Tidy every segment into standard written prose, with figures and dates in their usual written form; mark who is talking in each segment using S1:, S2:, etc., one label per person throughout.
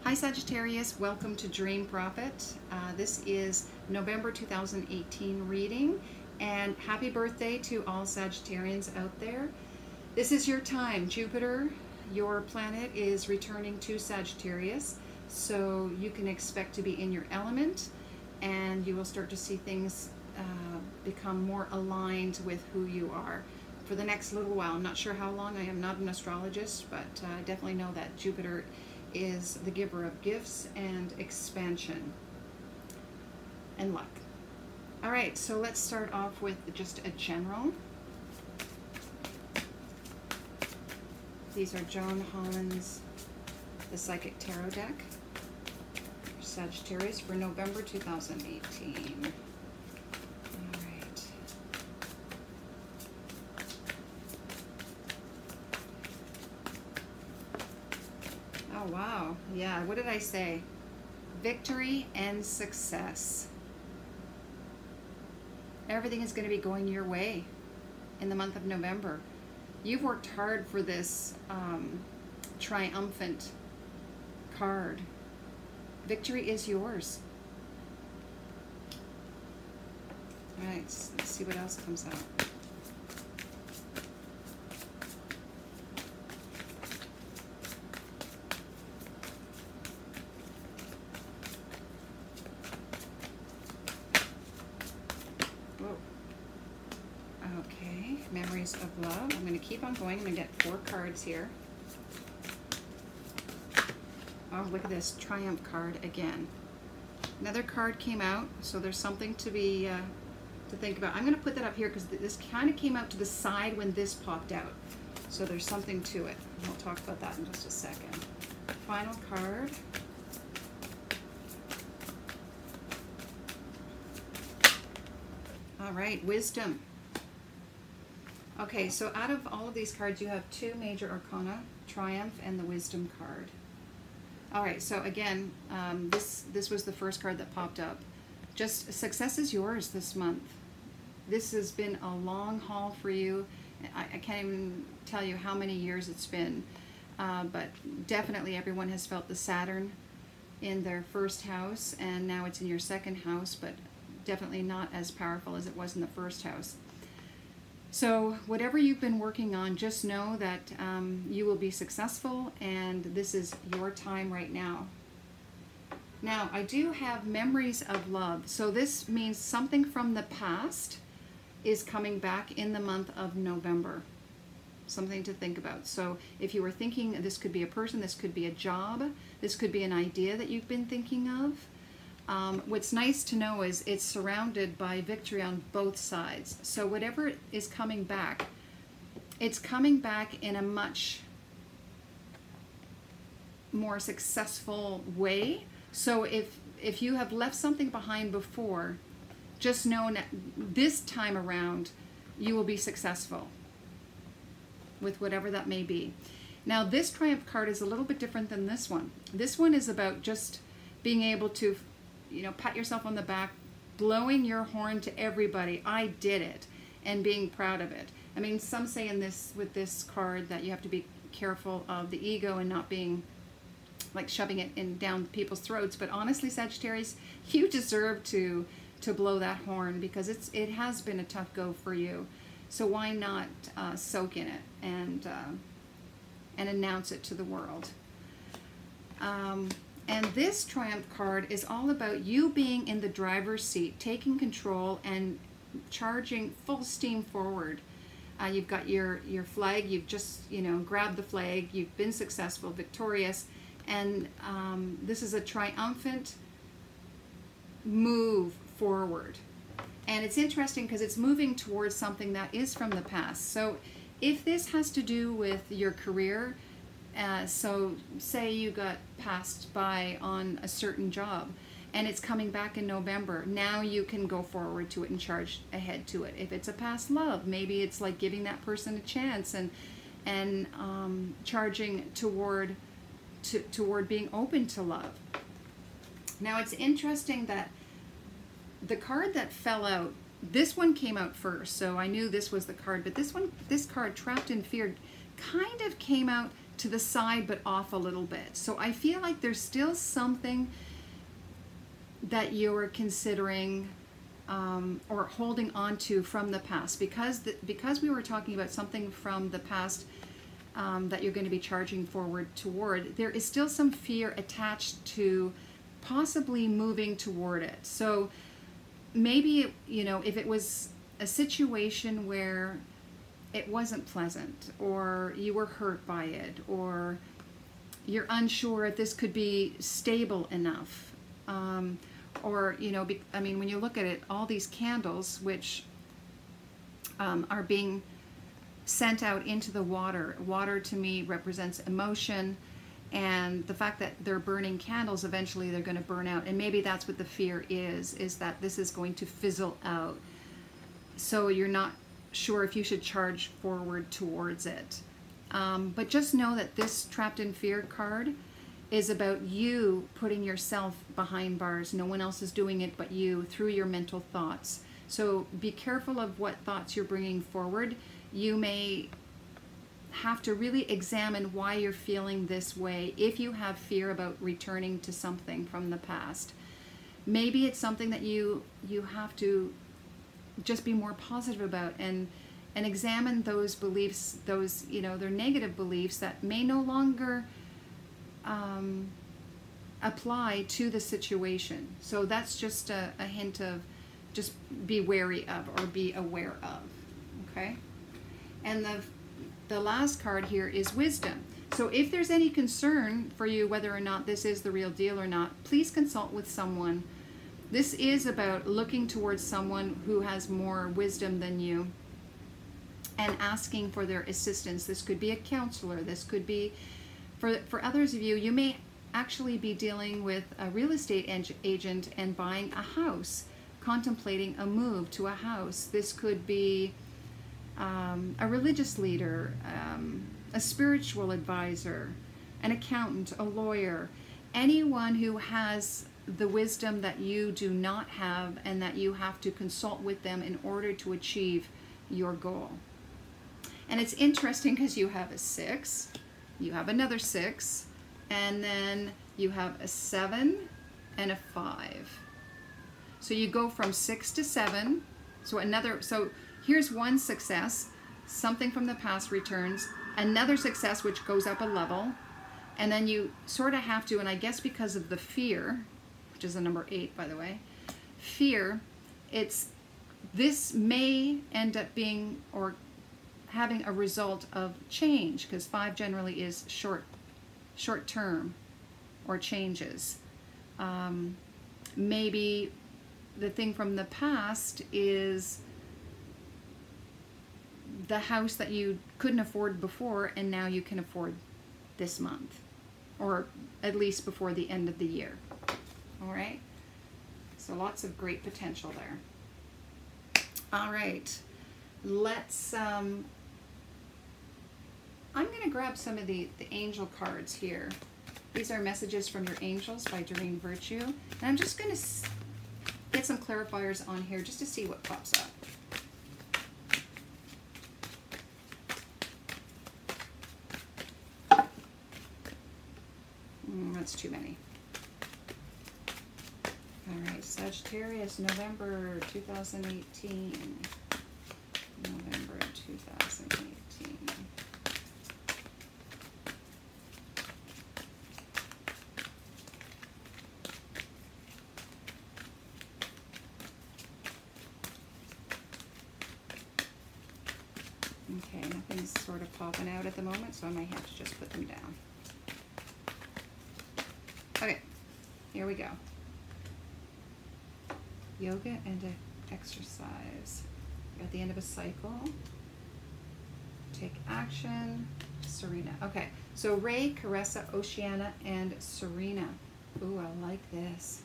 S1: Hi Sagittarius, welcome to Dream Prophet. This is November 2018 reading, and happy birthday to all Sagittarians out there. This is your time. Jupiter, your planet, is returning to Sagittarius, so you can expect to be in your element, and you will start to see things become more aligned with who you are for the next little while. I'm not sure how long. I am not an astrologist, but I definitely know that Jupiter is the giver of gifts and expansion and luck. All right, so let's start off with just a general. These are Joan Hollands, the Psychic Tarot deck for Sagittarius for November 2018. All right. Oh, wow. Yeah, what did I say? Victory and success. Everything is going to be going your way in the month of November. You've worked hard for this triumphant card. Victory is yours. All right, let's see what else comes out. Okay, memories of love. I'm going to keep on going. I'm going to get 4 cards here. Oh, look at this Triumph card again. Another card came out, so there's something to be to think about. I'm going to put that up here because this kind of came out to the side when this popped out, so there's something to it. We'll talk about that in just a second. Final card. All right, wisdom. Okay, so out of all of these cards, you have 2 major arcana, Triumph and the Wisdom card. All right, so again, this was the first card that popped up. Just success is yours this month. This has been a long haul for you. I can't even tell you how many years it's been, but definitely everyone has felt the Saturn in their first house, and now it's in your second house, but definitely not as powerful as it was in the first house. So whatever you've been working on, just know that you will be successful, and this is your time right now. Now, I do have memories of love. So this means something from the past is coming back in the month of November. Something to think about. So if you were thinking this could be a person, this could be a job, this could be an idea that you've been thinking of. What's nice to know is it's surrounded by victory on both sides. So whatever is coming back, it's coming back in a much more successful way. So if you have left something behind before, just know that this time around you will be successful with whatever that may be. Now this Triumph card is a little bit different than this one. This one is about just being able to, you know, pat yourself on the back, blowing your horn to everybody. I did it, and being proud of it. I mean, some say in this, with this card, that you have to be careful of the ego and not being like shoving it in down people's throats. But honestly, Sagittarius, you deserve to blow that horn, because it has been a tough go for you. So why not soak in it and announce it to the world? And this Triumph card is all about you being in the driver's seat, taking control and charging full steam forward. You've got your flag, you've just, you know, grabbed the flag, you've been successful, victorious, and this is a triumphant move forward. And it's interesting because it's moving towards something that is from the past. So if this has to do with your career, so say you got passed by on a certain job and it's coming back in November, now you can go forward to it and charge ahead to it. If it's a past love, maybe it's like giving that person a chance and charging toward being open to love. Now it's interesting that the card that fell out, this one came out first, so I knew this was the card, but this card, Trapped in Fear, kind of came out to the side but off a little bit. So I feel like there's still something that you're considering or holding on to from the past, because we were talking about something from the past that you're going to be charging forward toward. There is still some fear attached to possibly moving toward it. So maybe, you know, if it was a situation where it wasn't pleasant, or you were hurt by it, or you're unsure if this could be stable enough, or, you know, I mean, when you look at it, all these candles which are being sent out into the water. Water to me represents emotion, and the fact that they're burning candles, eventually they're going to burn out. And maybe that's what the fear is that this is going to fizzle out. So you're not sure if you should charge forward towards it. But just know that this Trapped in Fear card is about you putting yourself behind bars. No one else is doing it but you, through your mental thoughts. So be careful of what thoughts you're bringing forward. You may have to really examine why you're feeling this way if you have fear about returning to something from the past. Maybe it's something that you have to just be more positive about, and examine those beliefs, those, you know, they're negative beliefs that may no longer apply to the situation. So that's just a hint of just be wary of, or be aware of, okay? And the last card here is Wisdom. So if there's any concern for you whether or not this is the real deal or not, please consult with someone. This is about looking towards someone who has more wisdom than you and asking for their assistance. This could be a counselor. This could be, for others of you, you may actually be dealing with a real estate agent and buying a house, contemplating a move to a house. This could be a religious leader, a spiritual advisor, an accountant, a lawyer, anyone who has the wisdom that you do not have and that you have to consult with them in order to achieve your goal. And it's interesting because you have a 6, you have another 6, and then you have a 7 and a 5. So you go from 6 to 7. So here's one success, something from the past returns, another success which goes up a level, and then you sort of have to, and I guess because of the fear, which is a number 8, by the way, fear, this may end up being or having a result of change, because 5 generally is short term or changes. Maybe the thing from the past is the house that you couldn't afford before and now you can afford this month, or at least before the end of the year. All right, so lots of great potential there. All right, let's I'm going to grab some of the angel cards here. These are messages from your angels by Doreen Virtue, and I'm just going to get some clarifiers on here just to see what pops up. That's too many. All right, Sagittarius, November 2018. November 2018. Okay, nothing's sort of popping out at the moment, so I might have to just put them down. Okay, here we go. Yoga and exercise. At the end of a cycle. Take action. Serena. Okay, so Ray, Caressa, Oceana, and Serena. Ooh, I like this.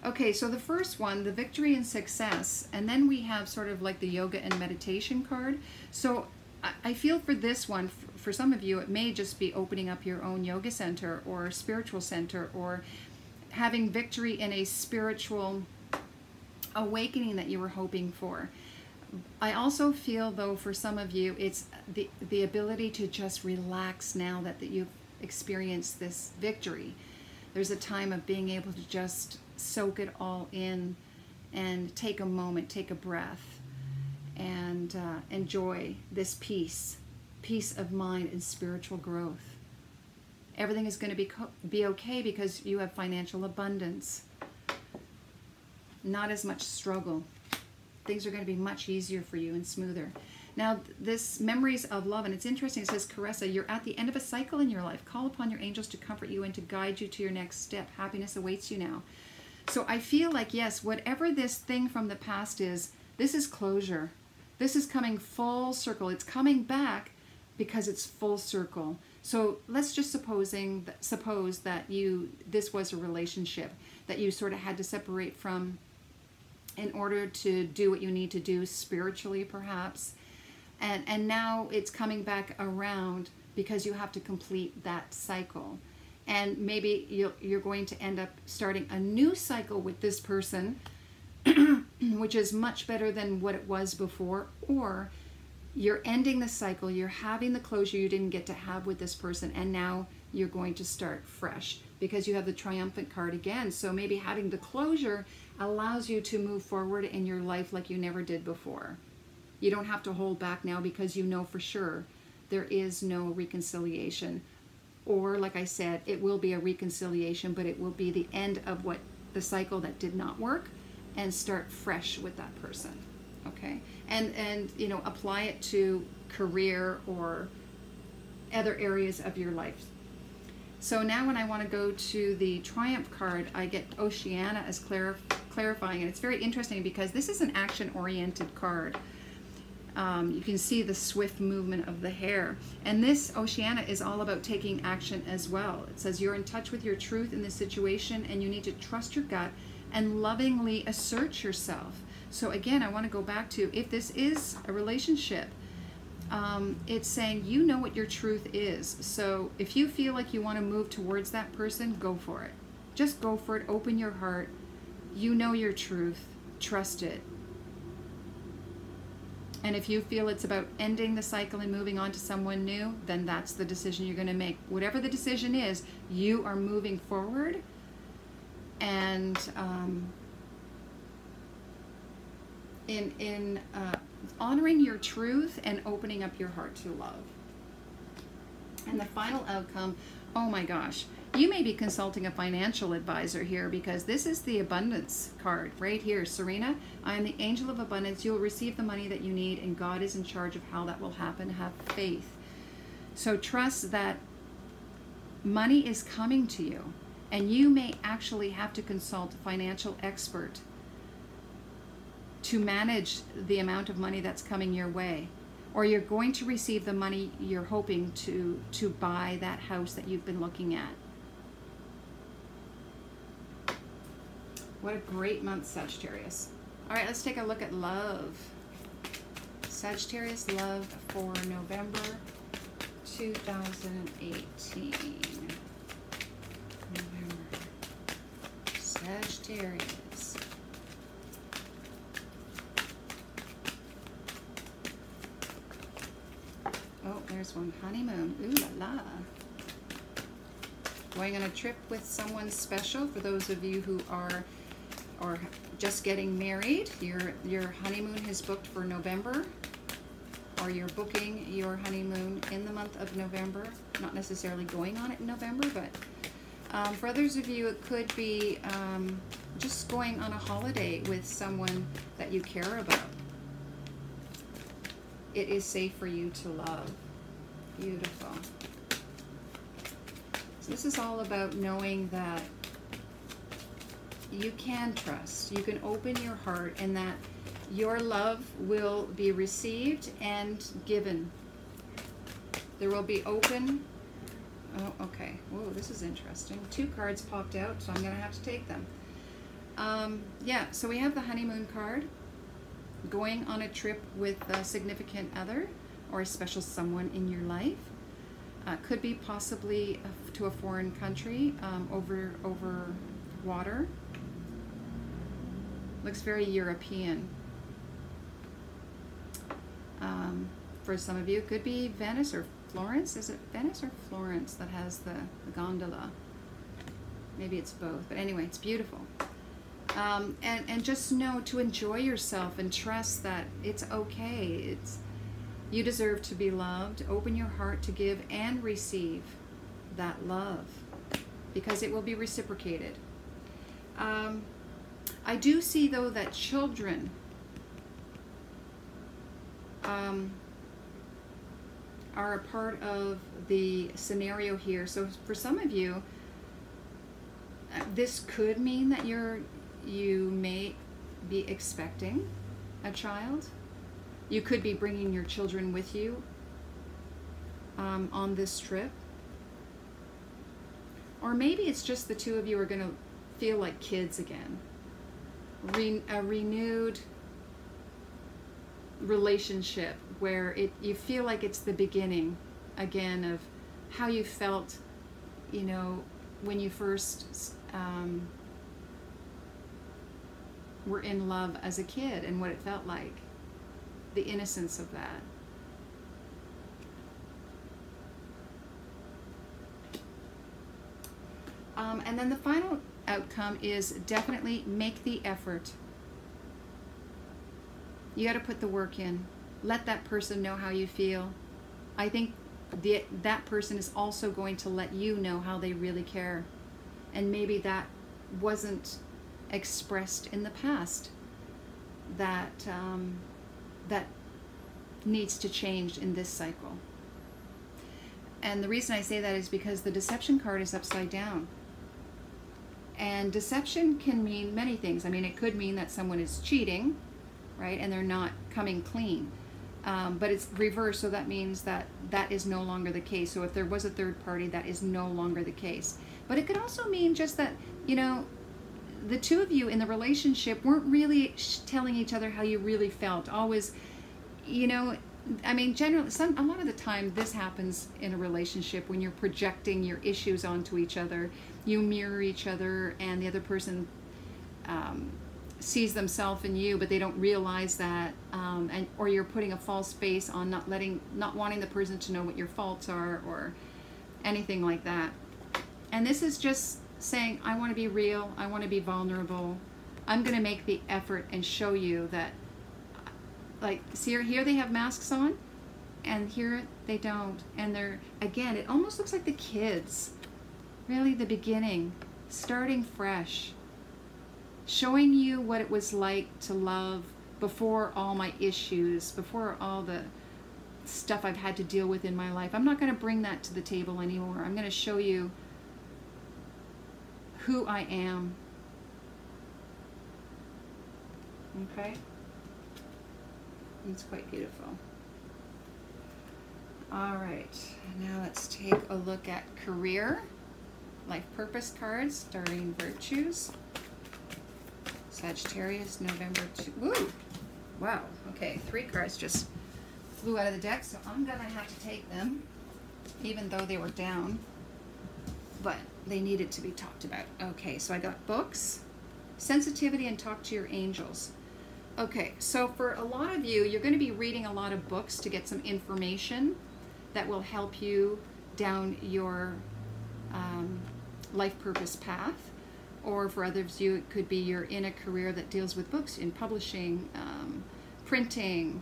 S1: Okay, so the first one, the victory and success, and then we have sort of like the yoga and meditation card. So I feel for this one, for some of you, it may just be opening up your own yoga center or spiritual center, or having victory in a spiritual awakening that you were hoping for. I also feel, though, for some of you, it's the ability to just relax now that you've experienced this victory. There's a time of being able to just soak it all in and take a moment, take a breath, and enjoy this peace of mind and spiritual growth. Everything is going to be okay because you have financial abundance. Not as much struggle. Things are going to be much easier for you and smoother. Now, this memories of love, and it's interesting, it says, Caressa, you're at the end of a cycle in your life. Call upon your angels to comfort you and to guide you to your next step. Happiness awaits you now. So I feel like, yes, whatever this thing from the past is, this is closure. This is coming full circle. It's coming back because it's full circle. So let's just suppose that this was a relationship that you sort of had to separate from in order to do what you need to do spiritually, perhaps. And now it's coming back around because you have to complete that cycle. And maybe you're going to end up starting a new cycle with this person, which is much better than what it was before. Or you're ending the cycle, you're having the closure you didn't get to have with this person, and now you're going to start fresh because you have the triumphant card again. So maybe having the closure allows you to move forward in your life like you never did before. You don't have to hold back now because you know for sure there is no reconciliation. Or, like I said, it will be a reconciliation, but it will be the end of the cycle that did not work, and start fresh with that person. Okay? And you know, apply it to career or other areas of your life. So now when I want to go to the Triumph card, I get Oceana as clarifying, and it's very interesting because this is an action-oriented card. You can see the swift movement of the hair. And this Oceana is all about taking action as well. It says you're in touch with your truth in this situation and you need to trust your gut and lovingly assert yourself. So again, I want to go back to, if this is a relationship, it's saying you know what your truth is. So if you feel like you want to move towards that person, go for it. Just go for it. Open your heart. You know your truth. Trust it. And if you feel it's about ending the cycle and moving on to someone new, then that's the decision you're going to make. Whatever the decision is, you are moving forward and in honoring your truth and opening up your heart to love. And the final outcome, oh my gosh, you may be consulting a financial advisor here because this is the abundance card right here. Serena, I am the angel of abundance. You will receive the money that you need and God is in charge of how that will happen. Have faith. So trust that money is coming to you, and you may actually have to consult a financial expert to manage the amount of money that's coming your way. Or you're going to receive the money you're hoping to buy that house that you've been looking at. What a great month, Sagittarius. All right, let's take a look at love. Sagittarius love for November 2018. November. Sagittarius. Oh, there's one. Honeymoon. Ooh la la. Going on a trip with someone special. For those of you who are just getting married, your honeymoon is booked for November, or you're booking your honeymoon in the month of November. Not necessarily going on it in November, but for others of you, it could be just going on a holiday with someone that you care about. It is safe for you to love. Beautiful. So this is all about knowing that you can trust, you can open your heart, and that your love will be received and given. There will be open. Oh, okay. Whoa, this is interesting. 2 cards popped out, so I'm going to have to take them. Yeah, so we have the honeymoon card. Going on a trip with a significant other or a special someone in your life. Could be possibly to a foreign country, over water. Looks very European. For some of you, it could be Venice or Florence. Is it Venice or Florence that has the gondola? Maybe it's both, but anyway, it's beautiful. And just know to enjoy yourself and trust that it's okay. You deserve to be loved. Open your heart to give and receive that love, because it will be reciprocated. I do see, though, that children are a part of the scenario here. So for some of you, this could mean that you may be expecting a child. You could be bringing your children with you on this trip. Or maybe it's just the two of you are going to feel like kids again. A renewed relationship where you feel like it's the beginning again of how you felt, you know, when you first were in love as a kid and what it felt like, the innocence of that. And then the final outcome is definitely make the effort. You got to put the work in. Let that person know how you feel. I think that person is also going to let you know how they really care. And maybe that wasn't expressed in the past. That needs to change in this cycle. And the reason I say that is because the deception card is upside down. And deception can mean many things. I mean, it could mean that someone is cheating, right? And they're not coming clean. But it's reversed, so that means that that is no longer the case. So if there was a third party, that is no longer the case. But it could also mean just that, you know, the two of you in the relationship weren't really telling each other how you really felt. Always, you know, I mean, generally, a lot of the time this happens in a relationship when you're projecting your issues onto each other. You mirror each other, and the other person sees themselves in you, but they don't realize that, or you're putting a false face on not wanting the person to know what your faults are or anything like that. And this is just saying, I want to be real, I want to be vulnerable, I'm going to make the effort and show you that, like, see here they have masks on, and here they don't, and they're, again, it almost looks like the kids, really the beginning, starting fresh, showing you what it was like to love before all my issues, before all the stuff I've had to deal with in my life. I'm not going to bring that to the table anymore. I'm going to show you who I am. Okay? It's quite beautiful. All right, now let's take a look at career, life purpose cards, Doreen Virtues. Sagittarius, November 2. Woo! Wow. Okay, 3 cards just flew out of the deck, so I'm going to have to take them, even though they were down. But they needed to be talked about. Okay, so I got books, sensitivity, and talk to your angels. Okay, so for a lot of you, you're going to be reading a lot of books to get some information that will help you down your life purpose path. Or for others of you, it could be you're in a career that deals with books, in publishing, printing,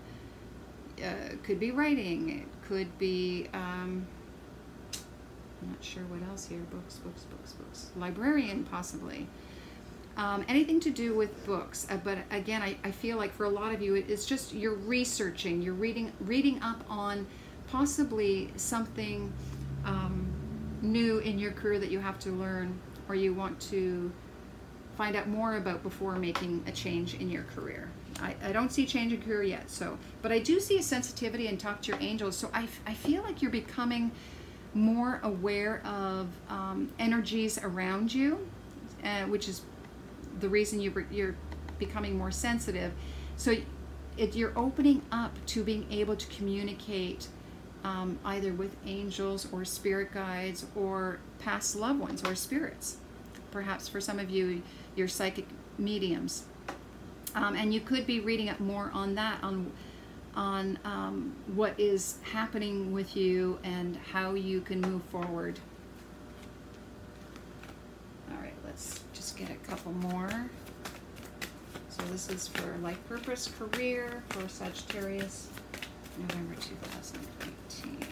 S1: could be writing, it could be, I'm not sure what else here, books, librarian possibly. Anything to do with books, but again, I feel like for a lot of you, it's just you're researching, you're reading up on possibly something new in your career that you have to learn, or you want to find out more about before making a change in your career. I don't see change in career yet, so, but I do see a sensitivity and talk to your angels. So I feel like you're becoming more aware of energies around you, which is the reason you're becoming more sensitive. So you're opening up to being able to communicate either with angels or spirit guides or past loved ones or spirits. Perhaps for some of you, you're psychic mediums. And you could be reading up more on that, on on what is happening with you and how you can move forward. All right, let's just get a couple more. So this is for life purpose, career, for Sagittarius, November 2018.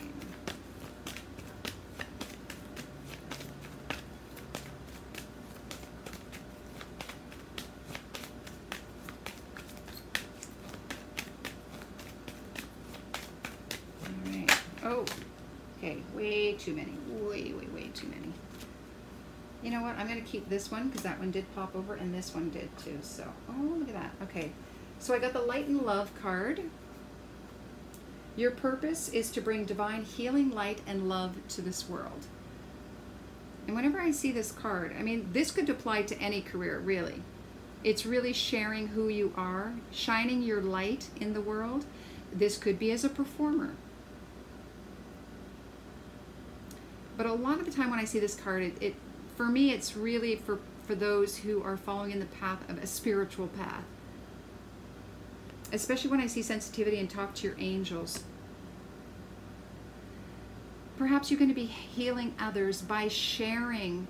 S1: Oh, okay, way too many, way too many. You know what, I'm going to keep this one because that one did pop over and this one did too. So, oh, look at that. Okay, so I got the Light and Love card. Your purpose is to bring divine healing, light, and love to this world. And whenever I see this card, I mean, this could apply to any career, really. It's really sharing who you are, shining your light in the world. This could be as a performer. But a lot of the time when I see this card, for me, it's really for those who are following in the path of a spiritual path. Especially when I see sensitivity and talk to your angels. Perhaps you're going to be healing others by sharing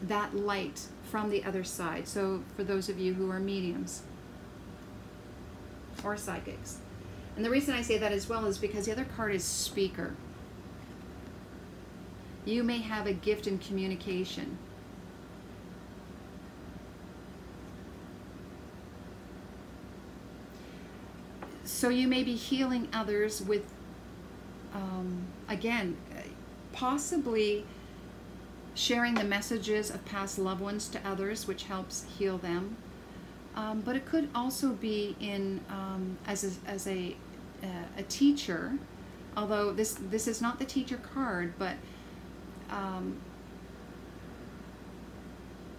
S1: that light from the other side. So for those of you who are mediums or psychics. And the reason I say that as well is because the other card is speaker. You may have a gift in communication. So you may be healing others with, again, possibly sharing the messages of past loved ones to others, which helps heal them. But it could also be in as a teacher, although this is not the teacher card, but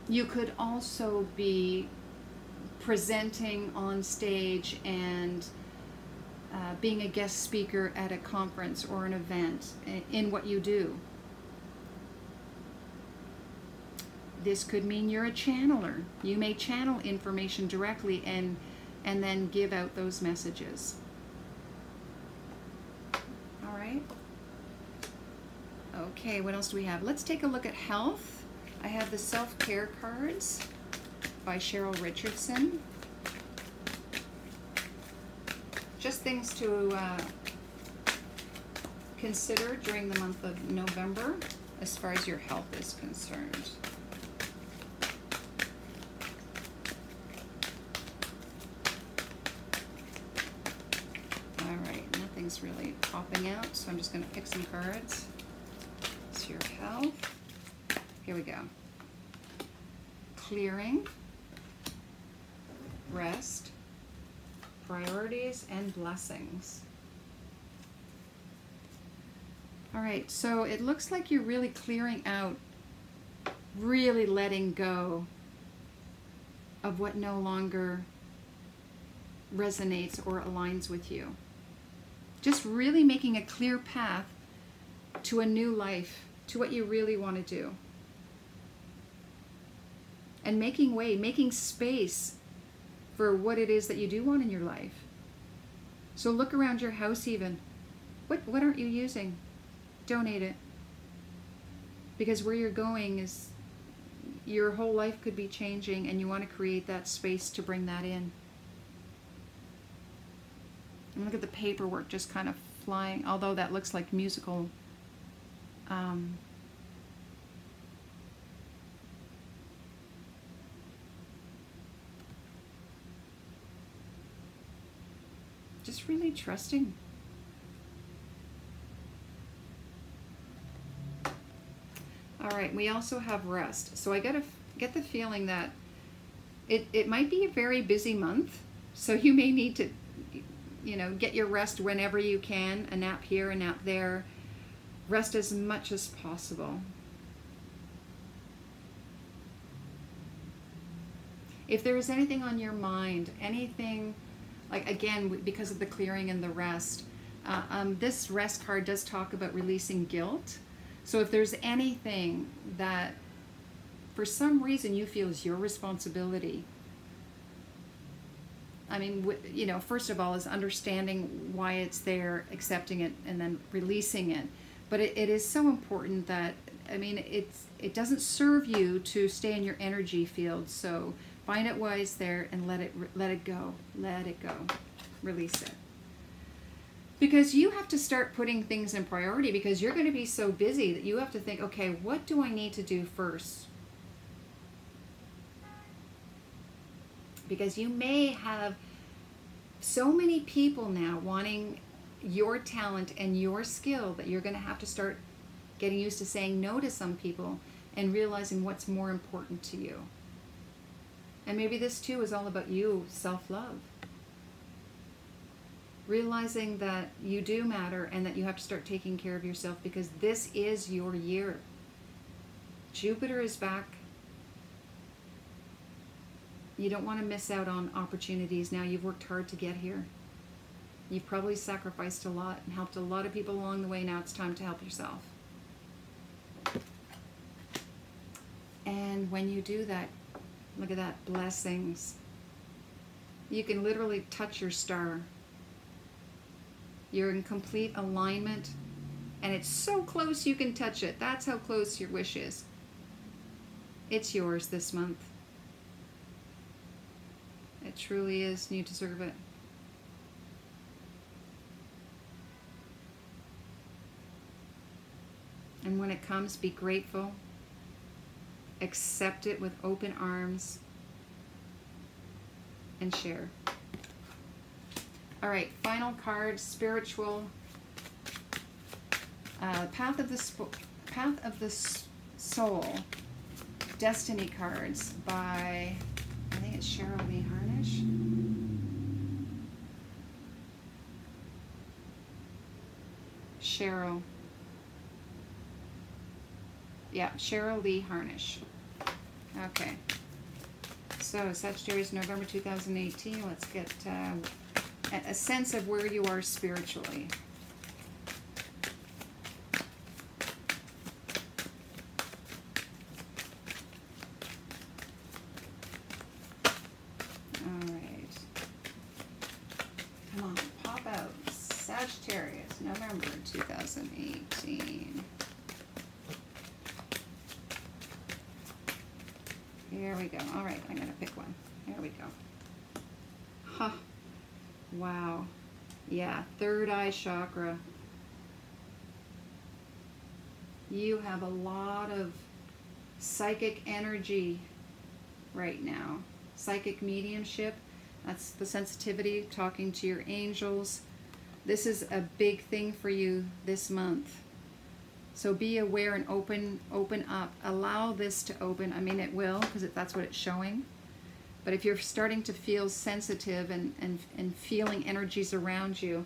S1: you could also be presenting on stage and being a guest speaker at a conference or an event in what you do. This could mean you're a channeler. You may channel information directly and then give out those messages. All right. Okay, what else do we have? Let's take a look at health. I have the self-care cards by Cheryl Richardson. Just things to consider during the month of November as far as your health is concerned. Nothing's really popping out, so I'm just going to pick some cards. It's your health. Here we go. Clearing, rest, priorities, and blessings. All right, so it looks like you're really clearing out, really letting go of what no longer resonates or aligns with you. Just really making a clear path to a new life, to what you really want to do. And making way, making space for what it is that you do want in your life. So look around your house even. What aren't you using? Donate it. Because where you're going is, your whole life could be changing and you want to create that space to bring that in. And look at the paperwork just kind of flying, although that looks like musical. Just really trusting. All right, we also have rest. So I get the feeling that it might be a very busy month, so you may need to, you know, get your rest whenever you can, a nap here, a nap there. Rest as much as possible. If there is anything on your mind, anything, like again, because of the clearing and the rest, this rest card does talk about releasing guilt. So if there's anything that for some reason you feel is your responsibility, I mean, you know, first of all is understanding why it's there, accepting it, and then releasing it. But it is so important that, I mean, it doesn't serve you to stay in your energy field. So find out why it's there and let it go. Let it go. Release it. Because you have to start putting things in priority, because you're going to be so busy that you have to think, okay, what do I need to do first? Because you may have so many people now wanting your talent and your skill that you're going to have to start getting used to saying no to some people and realizing what's more important to you. And maybe this too is all about you, self-love. Realizing that you do matter and that you have to start taking care of yourself, because this is your year. Jupiter is back. You don't want to miss out on opportunities now. You've worked hard to get here. You've probably sacrificed a lot and helped a lot of people along the way. Now it's time to help yourself. And when you do that, look at that, blessings. You can literally touch your star. You're in complete alignment, and it's so close you can touch it. That's how close your wish is. It's yours this month. It truly is, and you deserve it. And when it comes, be grateful. Accept it with open arms. And share. All right, final card, spiritual. Path of the Soul. Destiny cards by, I think it's Cheryl Harnish. Cheryl. Yeah, Cheryl Harnish. Okay. So, Sagittarius, November 2018. Let's get a sense of where you are spiritually. All right. Come on, pop out. Sagittarius, November 2018. Here we go. All right, I'm going to pick one. Here we go. Huh. Wow. Yeah, third eye chakra. You have a lot of psychic energy right now. Psychic mediumship. That's the sensitivity, talking to your angels. This is a big thing for you this month. So be aware and open up. Allow this to open. I mean, it will, because that's what it's showing. But if you're starting to feel sensitive and feeling energies around you,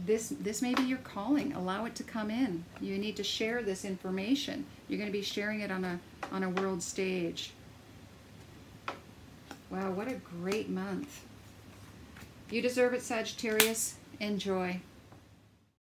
S1: this may be your calling. Allow it to come in. You need to share this information. You're going to be sharing it on a world stage. Wow, what a great month. You deserve it, Sagittarius. Enjoy.